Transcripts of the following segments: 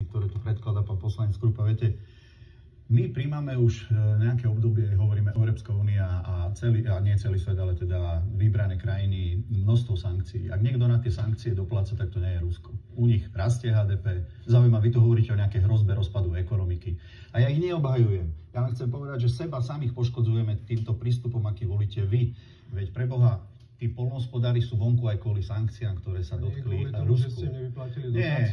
ktoré tu predkladá pán poslanec Krupa. Viete, my príjmame už nejaké obdobie, hovoríme Európska únia a nie celý svet, ale teda vybrané krajiny, množstvo sankcií. Ak niekto na tie sankcie dopláca, tak to nie je Rusko. U nich rastie HDP. Zaujímavé, vy tu hovoríte o nejakej hrozbe rozpadu ekonomiky. A ja ich neobhajujem. Ja len chcem povedať, že seba samých poškodzujeme týmto prístupom, aký volíte vy. Veď pre Boha, tí poľnohospodári sú vonku aj kvôli sankciám, ktoré sa dotkli Rusku. Nie.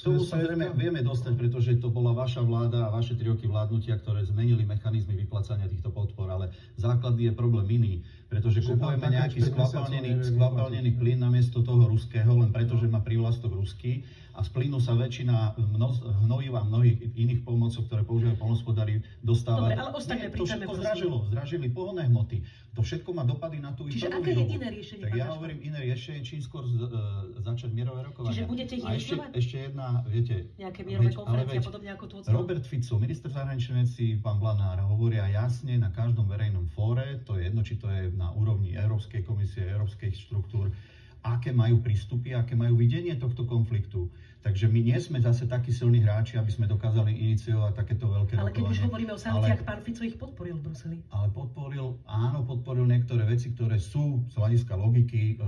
Tomu sa vieme dostať, pretože to bola vaša vláda a vaše 3 roky vládnutia, ktoré zmenili mechanizmy vyplácania týchto podpor. Ale základný je problém iný, pretože kupujeme nejaký skvapalnený plyn namiesto toho ruského, len preto, že má prívlastok ruský. A z plynu sa väčšina hnojíva a mnohých iných pomocov, ktoré používajú poľnohospodári, dostáva. Dobre, ale ostatné to všetko zdražili pohonné hmoty. To všetko má dopady na tú Čiže aké je iné riešenie? Tak ja hovorím iné riešenie, čím skôr začať mierové rokovania. Čiže budete ich iniciovať? Ešte jedna, viete... Nejaké mierové konferencie, podobne ako tu odstalo? Robert Fico, minister zahraničných vecí, pán Blanár, hovoria jasne na každom verejnom fóre, to je jedno, či to je na úrovni Európskej komisie, európskych štruktúr, aké majú prístupy, aké majú videnie tohto konfliktu. Takže my nie sme zase takí silní hráči, aby sme dokázali iniciovať takéto veľké rokovanie. Ale keď už hovoríme o sankciách, pán Fico ich podporil v Bruseli. Ale podporil niektoré veci, ktoré sú z hľadiska logiky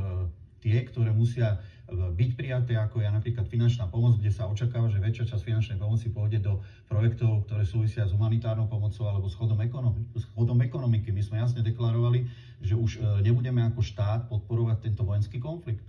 tie, ktoré musia byť prijaté, ako je napríklad finančná pomoc, kde sa očakáva, že väčšia časť finančnej pomoci pôjde do projektov, ktoré súvisia s humanitárnou pomocou alebo s chodom ekonomiky. My sme jasne deklarovali, že už nebudeme ako štát podporovať tento vojenský konflikt.